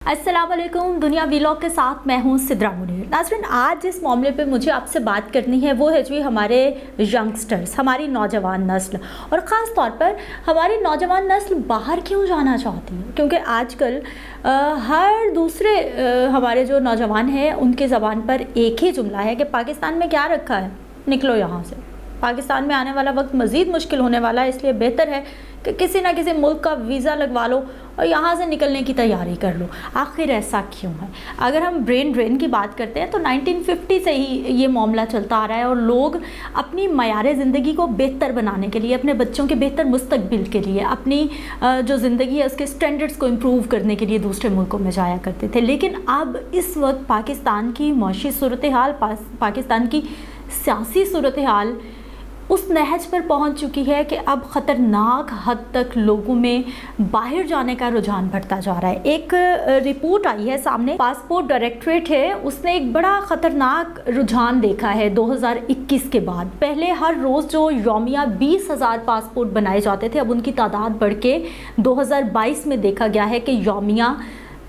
अस्सलाम वालेकुम। दुनिया व्लॉग के साथ मैं हूं सिद्रा मुनीर। नाज़रीन, आज जिस मामले पे मुझे आपसे बात करनी है वो है जी हमारे यंगस्टर्स, हमारी नौजवान नस्ल, और ख़ास तौर पर हमारी नौजवान नस्ल बाहर क्यों जाना चाहती है। क्योंकि आजकल हर दूसरे हमारे जो नौजवान हैं उनकी ज़बान पर एक ही जुमला है कि पाकिस्तान में क्या रखा है, निकलो यहाँ से। पाकिस्तान में आने वाला वक्त मज़ीद मुश्किल होने वाला है, इसलिए बेहतर है कि किसी ना किसी मुल्क का वीज़ा लगवा लो और यहाँ से निकलने की तैयारी कर लो। आखिर ऐसा क्यों है? अगर हम ब्रेन ड्रेन की बात करते हैं तो 1950 से ही ये मामला चलता आ रहा है, और लोग अपनी मयार ज़िंदगी को बेहतर बनाने के लिए, अपने बच्चों के बेहतर मुस्तकबिल के लिए, अपनी जो ज़िंदगी है उसके स्टैंडर्ड्स को इम्प्रूव करने के लिए दूसरे मुल्कों में जाया करते थे। लेकिन अब इस वक्त पाकिस्तान की मौशी सूरत हाल, पाकिस्तान की सियासी सूरत हाल उस नहज पर पहुंच चुकी है कि अब ख़तरनाक हद तक लोगों में बाहर जाने का रुझान बढ़ता जा रहा है। एक रिपोर्ट आई है सामने, पासपोर्ट डायरेक्टरेट है, उसने एक बड़ा ख़तरनाक रुझान देखा है 2021 के बाद। पहले हर रोज़ जो यौमिया 20,000 पासपोर्ट बनाए जाते थे, अब उनकी तादाद बढ़ के 2022 में देखा गया है कि यौमिया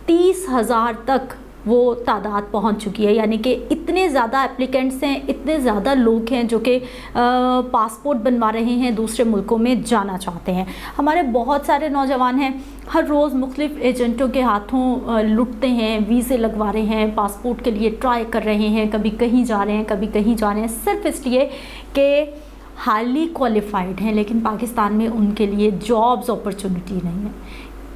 30,000 तक वो तादाद पहुंच चुकी है। यानी कि इतने ज़्यादा एप्लीकेंट्स हैं, इतने ज़्यादा लोग हैं जो कि पासपोर्ट बनवा रहे हैं, दूसरे मुल्कों में जाना चाहते हैं। हमारे बहुत सारे नौजवान हैं, हर रोज़ मुख्तलिफ एजेंटों के हाथों लुटते हैं, वीज़े लगवा रहे हैं, पासपोर्ट के लिए ट्राई कर रहे हैं, कभी कहीं जा रहे हैं, कभी कहीं जा रहे हैं, सिर्फ इसलिए कि हाईली क्वालिफाइड हैं, लेकिन पाकिस्तान में उनके लिए जॉब्स अपॉर्चुनिटी नहीं है।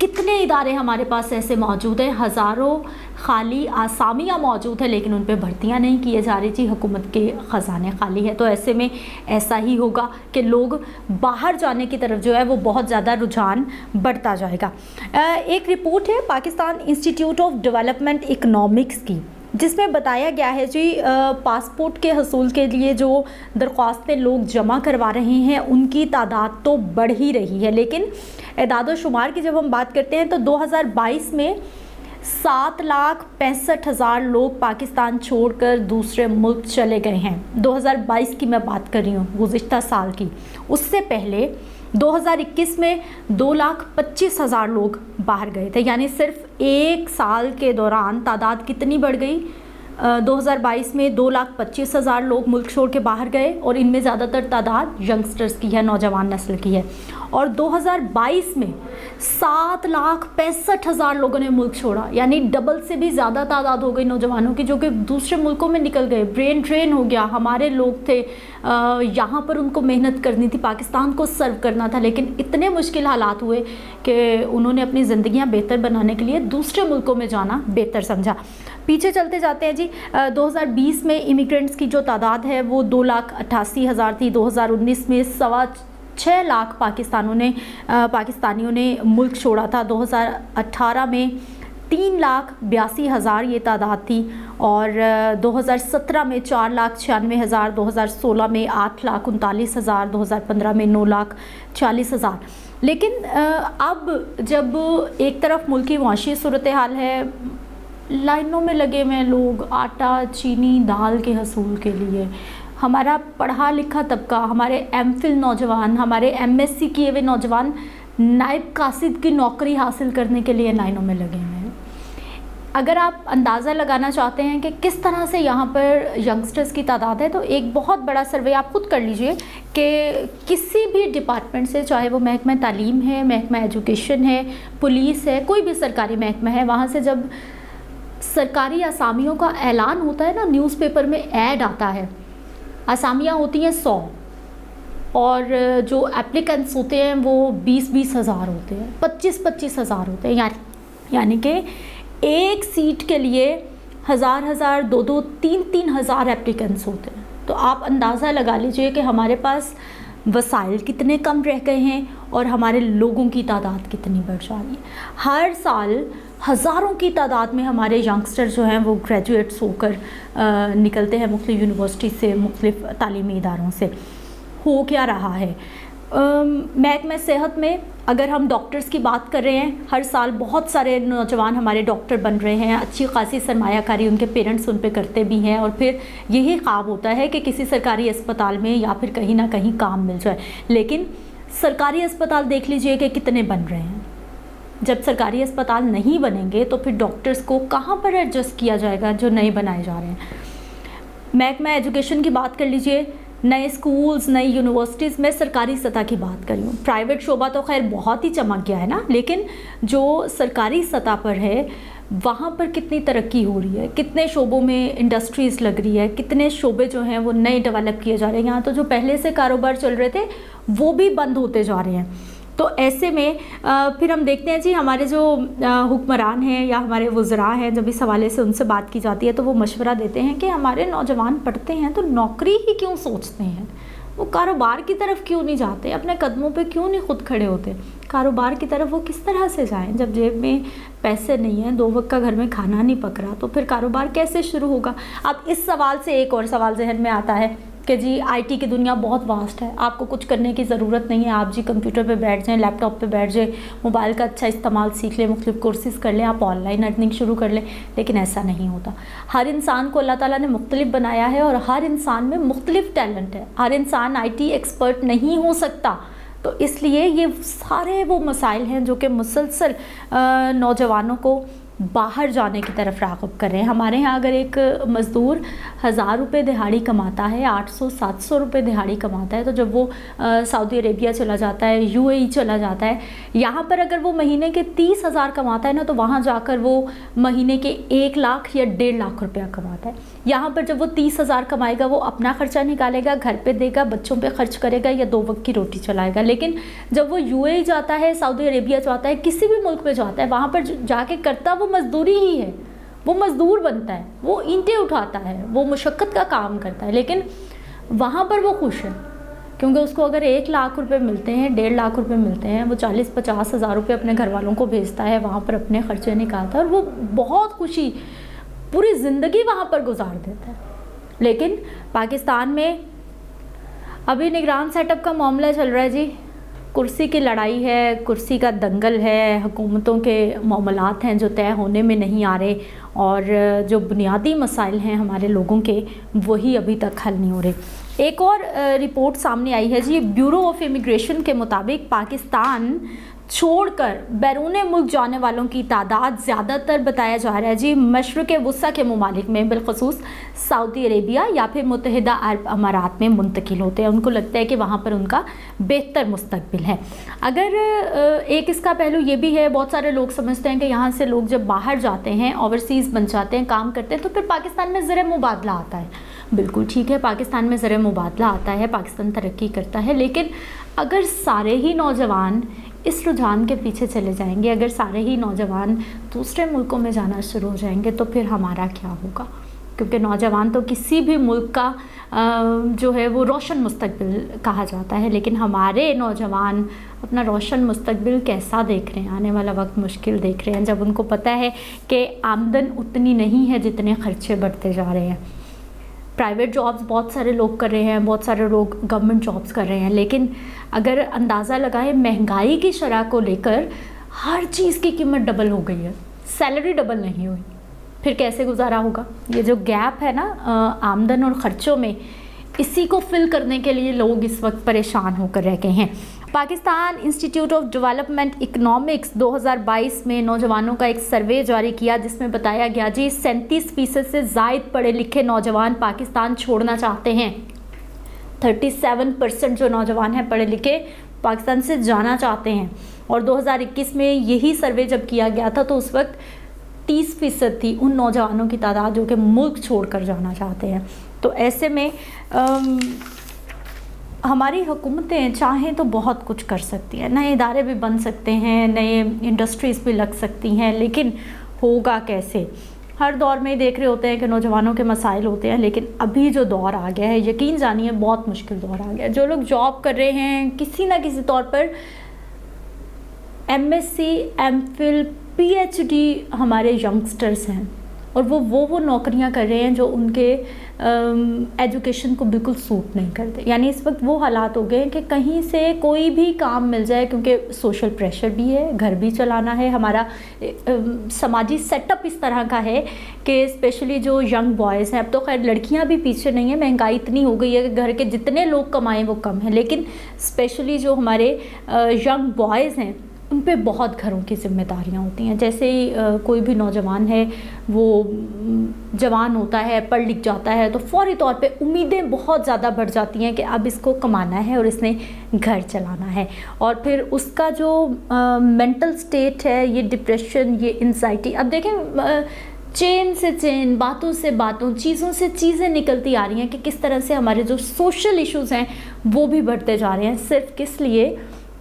कितने इदारे हमारे पास ऐसे मौजूद हैं, हज़ारों खाली आसामियाँ मौजूद हैं, लेकिन उन पर भर्तियाँ नहीं किए जा रही थी, हुकूमत के ख़जाने खाली है। तो ऐसे में ऐसा ही होगा कि लोग बाहर जाने की तरफ जो है वो बहुत ज़्यादा रुझान बढ़ता जाएगा। एक रिपोर्ट है Pakistan institute of development economics की, जिसमें बताया गया है जी पासपोर्ट के हसूल के लिए जो दरख्वास्तें लोग जमा करवा रहे हैं उनकी तादाद तो बढ़ ही रही है, लेकिन एदाद शुमार की जब हम बात करते हैं तो 2022 में 7,65,000 लोग पाकिस्तान छोड़कर दूसरे मुल्क चले गए हैं। 2022 की मैं बात कर रही हूँ, गुज़िश्ता साल की। उससे पहले 2021 में 2,25,000 लोग बाहर गए थे। यानी सिर्फ एक साल के दौरान तादाद कितनी बढ़ गई? 2022 में 2,25,000 लोग मुल्क छोड़ के बाहर गए, और इनमें ज़्यादातर तादाद यंगस्टर्स की है, नौजवान नस्ल की है। और 2022 में 7,65,000 लोगों ने मुल्क छोड़ा, यानी डबल से भी ज़्यादा तादाद हो गई नौजवानों की जो कि दूसरे मुल्कों में निकल गए। ब्रेन ड्रेन हो गया। हमारे लोग थे, यहाँ पर उनको मेहनत करनी थी, पाकिस्तान को सर्व करना था, लेकिन इतने मुश्किल हालात हुए कि उन्होंने अपनी ज़िंदगियाँ बेहतर बनाने के लिए दूसरे मुल्कों में जाना बेहतर समझा। पीछे चलते जाते हैं जी, 2020 में इमिग्रेंट्स की जो तादाद है वो 2,88,000 थी। 2019 में 6.25 लाख पाकिस्तानियों ने मुल्क छोड़ा था। 2018 में 3,82,000 ये तादाद थी, और 2017 में 4,96,000, 2016 में 8,39,000, 2015 में 9,40,000। लेकिन अब जब एक तरफ मुल्क की मुआशी सूरत हाल है, लाइनों में लगे हुए हैं लोग आटा, चीनी, दाल के हसूल के लिए। हमारा पढ़ा लिखा तबका, हमारे एमफिल नौजवान, हमारे एमएससी किए हुए नौजवान नायब कासिद की नौकरी हासिल करने के लिए लाइनों में लगे हुए हैं। अगर आप अंदाज़ा लगाना चाहते हैं कि किस तरह से यहाँ पर यंगस्टर्स की तादाद है, तो एक बहुत बड़ा सर्वे आप खुद कर लीजिए कि किसी भी डिपार्टमेंट से, चाहे वो महकमा तालीम है, महकमा एजुकेशन है, पुलिस है, कोई भी सरकारी महकमा है, वहाँ से जब सरकारी असामियों का ऐलान होता है ना, न्यूज़पेपर में ऐड आता है, असामियाँ होती हैं 100, और जो एप्लीकेंट्स होते हैं वो 20-20 हज़ार होते हैं, 25-25 हज़ार होते हैं। यानी कि एक सीट के लिए 1,000-1,000, 2-2, 3-3 हज़ार एप्लीकेंट्स होते हैं। तो आप अंदाज़ा लगा लीजिए कि हमारे पास वसाइल कितने कम रह गए हैं और हमारे लोगों की तादाद कितनी बढ़ जा रही है। हर साल हज़ारों की तादाद में हमारे यंगस्टर जो हैं वो ग्रेजुएट्स होकर निकलते हैं मुख्तलिफ यूनिवर्सिटी से, मुख्तलिफ तालीमी इदारों से। हो क्या रहा है? महकमा सेहत में अगर हम डॉक्टर्स की बात कर रहे हैं, हर साल बहुत सारे नौजवान हमारे डॉक्टर बन रहे हैं, अच्छी खासी सरमायाकारी उनके पेरेंट्स उन पे करते भी हैं, और फिर यही ख्वाब होता है कि किसी सरकारी अस्पताल में या फिर कहीं ना कहीं काम मिल जाए। लेकिन सरकारी अस्पताल देख लीजिए कि कितने बन रहे हैं। जब सरकारी अस्पताल नहीं बनेंगे तो फिर डॉक्टर्स को कहाँ पर एडजस्ट किया जाएगा जो नए बनाए जा रहे हैं। महकमा एजुकेशन की बात कर लीजिए, नए स्कूल्स, नई यूनिवर्सिटीज़ में सरकारी सतह की बात करी हूँ। प्राइवेट शोबा तो खैर बहुत ही चमक गया है ना, लेकिन जो सरकारी सतह पर है वहाँ पर कितनी तरक्की हो रही है, कितने शोबों में इंडस्ट्रीज़ लग रही है, कितने शोबे जो हैं वो नए डेवलप किए जा रहे हैं। यहाँ तो जो पहले से कारोबार चल रहे थे वो भी बंद होते जा रहे हैं। तो ऐसे में फिर हम देखते हैं जी, हमारे जो हुक्मरान हैं या हमारे वज़रा हैं, जब इस हवाले से उनसे बात की जाती है तो वो मशवरा देते हैं कि हमारे नौजवान पढ़ते हैं तो नौकरी ही क्यों सोचते हैं, वो कारोबार की तरफ क्यों नहीं जाते, अपने कदमों पे क्यों नहीं खुद खड़े होते। कारोबार की तरफ वो किस तरह से जाएं जब जेब में पैसे नहीं हैं, 2 वक्त का घर में खाना नहीं पक रहा, तो फिर कारोबार कैसे शुरू होगा। अब इस सवाल से एक और सवाल जहन में आता है कि जी आईटी की दुनिया बहुत वास्ट है, आपको कुछ करने की ज़रूरत नहीं है, आप जी कंप्यूटर पे बैठ जाएं, लैपटॉप पे बैठ जाएं, मोबाइल का अच्छा इस्तेमाल सीख लें, मुख्तलिफ कोर्सेज़ कर लें, आप ऑनलाइन अर्निंग शुरू कर लें। लेकिन ऐसा नहीं होता। हर इंसान को अल्लाह ताला ने मुख्तलिफ बनाया है और हर इंसान में मुख्तलिफ टैलेंट है। हर इंसान आईटी एक्सपर्ट नहीं हो सकता। तो इसलिए ये सारे वो मसाइल हैं जो कि मुसलसल नौजवानों को बाहर जाने की तरफ राग़िब कर रहे हैं। हमारे यहाँ अगर एक मज़दूर 1000 रुपये दिहाड़ी कमाता है, 800-700 रुपये दिहाड़ी कमाता है, तो जब वो सऊदी अरेबिया चला जाता है, यूएई चला जाता है, यहाँ पर अगर वो महीने के 30,000 कमाता है ना, तो वहाँ जाकर वो महीने के 1 लाख या 1.5 लाख रुपया कमाता है। यहाँ पर जब वो 30,000 कमाएगा, वो अपना ख़र्चा निकालेगा, घर पे देगा, बच्चों पे खर्च करेगा या 2 वक्त की रोटी चलाएगा। लेकिन जब वो यूएई जाता है, सऊदी अरेबिया जाता है, किसी भी मुल्क में जाता है, वहाँ पर जाके करता वो मज़दूरी ही है, वो मज़दूर बनता है, वो ईंटें उठाता है, वो मुशक्क़त का काम करता है, लेकिन वहाँ पर वो खुश है क्योंकि उसको अगर 1 लाख रुपए मिलते हैं, 1.5 लाख रुपए मिलते हैं, वो 40-50 हज़ार रुपये अपने घर वालों को भेजता है, वहाँ पर अपने ख़र्चे निकालता है और वो बहुत खुशी पूरी ज़िंदगी वहाँ पर गुजार देता है। लेकिन पाकिस्तान में अभी निगरान सेटअप का मामला चल रहा है जी, कुर्सी की लड़ाई है, कुर्सी का दंगल है, हुकूमतों के मामलात हैं जो तय होने में नहीं आ रहे और जो बुनियादी मसाइल हैं हमारे लोगों के वही अभी तक हल नहीं हो रहे। एक और रिपोर्ट सामने आई है जी, ब्यूरो ऑफ इमिग्रेशन के मुताबिक पाकिस्तान छोड़कर बैरून मुल्क जाने वालों की तादाद ज़्यादातर बताया जा रहा है जी मशरक़ वुस्ता के ममालिक में, बिलखसूस सऊदी अरेबिया या फिर मुत्तहिदा अरब अमारात में मुंतकिल होते हैं। उनको लगता है कि वहाँ पर उनका बेहतर मुस्तकबिल है। अगर एक इसका पहलू ये भी है, बहुत सारे लोग समझते हैं कि यहाँ से लोग जब बाहर जाते हैं, ओवरसीज़ बन जाते हैं, काम करते हैं, तो फिर पाकिस्तान में ज़र मुबादला आता है। बिल्कुल ठीक है, पाकिस्तान में ज़र मुबादला आता है, पाकिस्तान तरक्की करता है, लेकिन अगर सारे ही नौजवान इस रुझान के पीछे चले जाएंगे, अगर सारे ही नौजवान दूसरे मुल्कों में जाना शुरू हो जाएंगे, तो फिर हमारा क्या होगा। क्योंकि नौजवान तो किसी भी मुल्क का जो है वो रोशन मुस्तकबिल कहा जाता है, लेकिन हमारे नौजवान अपना रोशन मुस्तकबिल कैसा देख रहे हैं, आने वाला वक्त मुश्किल देख रहे हैं, जब उनको पता है कि आमदन उतनी नहीं है जितने खर्चे बढ़ते जा रहे हैं। प्राइवेट जॉब्स बहुत सारे लोग कर रहे हैं, बहुत सारे लोग गवर्नमेंट जॉब्स कर रहे हैं, लेकिन अगर अंदाज़ा लगाएं महंगाई की शरह को लेकर हर चीज़ की कीमत डबल हो गई है, सैलरी डबल नहीं हुई, फिर कैसे गुजारा होगा। ये जो गैप है ना आमदन और ख़र्चों में, इसी को फिल करने के लिए लोग इस वक्त परेशान होकर रह गए हैं। Pakistan institute of development economics 2022 में नौजवानों का एक सर्वे जारी किया, जिसमें बताया गया जी 37% से ज़ायद पढ़े लिखे नौजवान पाकिस्तान छोड़ना चाहते हैं। 37% जो नौजवान हैं पढ़े लिखे पाकिस्तान से जाना चाहते हैं। और 2021 में यही सर्वे जब किया गया था तो उस वक्त 30% थी उन नौजवानों की तादाद जो कि मुल्क छोड़कर जाना चाहते हैं। तो ऐसे में हमारी हुकूमतें चाहें तो बहुत कुछ कर सकती हैं, नए इदारे भी बन सकते हैं, नए इंडस्ट्रीज़ भी लग सकती हैं, लेकिन होगा कैसे। हर दौर में देख रहे होते हैं कि नौजवानों के मसाइल होते हैं, लेकिन अभी जो दौर आ गया है, यकीन जानिए बहुत मुश्किल दौर आ गया है। जो लोग जॉब कर रहे हैं किसी ना किसी तौर पर, MSc MPhil PhD हमारे यंगस्टर्स हैं और वो नौकरियां कर रहे हैं जो उनके एजुकेशन को बिल्कुल सूट नहीं करते। यानी इस वक्त वो हालात हो गए हैं कि कहीं से कोई भी काम मिल जाए, क्योंकि सोशल प्रेशर भी है, घर भी चलाना है, हमारा समाजी सेटअप इस तरह का है कि स्पेशली जो यंग बॉयज़ हैं, अब तो खैर लड़कियां भी पीछे नहीं हैं, महंगाई इतनी हो गई है कि घर के जितने लोग कमाएं वो कम है, लेकिन स्पेशली जो हमारे यंग बॉयज़ हैं ان پہ بہت گھروں کی ذمہ داریاں ہوتی ہیں. جیسے ہی کوئی بھی نوجوان ہے وہ جوان ہوتا ہے، پڑھ لکھ جاتا ہے، تو فوری طور پہ امیدیں بہت زیادہ بڑھ جاتی ہیں کہ اب اس کو کمانا ہے اور اس نے گھر چلانا ہے. اور پھر اس کا جو مینٹل سٹیٹ ہے، یہ ڈپریشن، یہ انزائٹی. اب دیکھیں چین سے چین، باتوں سے باتوں، چیزوں سے چیزیں نکلتی آ رہی ہیں کہ کس طرح سے ہمارے جو سوشل ایشوز ہیں وہ بھی بڑھتے جا رہے ہیں، صرف کس لیے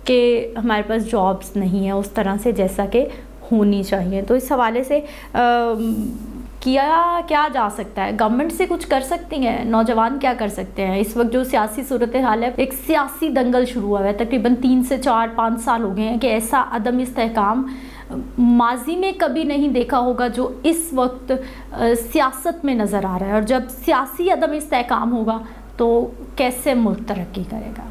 کہ ہمارے پاس جابس نہیں ہیں اس طرح سے جیسا کہ ہونی چاہیے. تو اس حوالے سے کیا جا سکتا ہے؟ گورنمنٹ سے کچھ کر سکتی ہیں؟ نوجوان کیا کر سکتے ہیں؟ اس وقت جو سیاسی صورتحال ہے، ایک سیاسی دنگل شروع ہوا ہے. تقریباً 3 سے 4-5 سال ہو گئے ہیں کہ ایسا عدم استحکام ماضی میں کبھی نہیں دیکھا ہوگا جو اس وقت سیاست میں نظر آ رہا ہے. اور جب سیاسی عدم استحکام ہوگا تو کیسے ملک ترقی کرے گا؟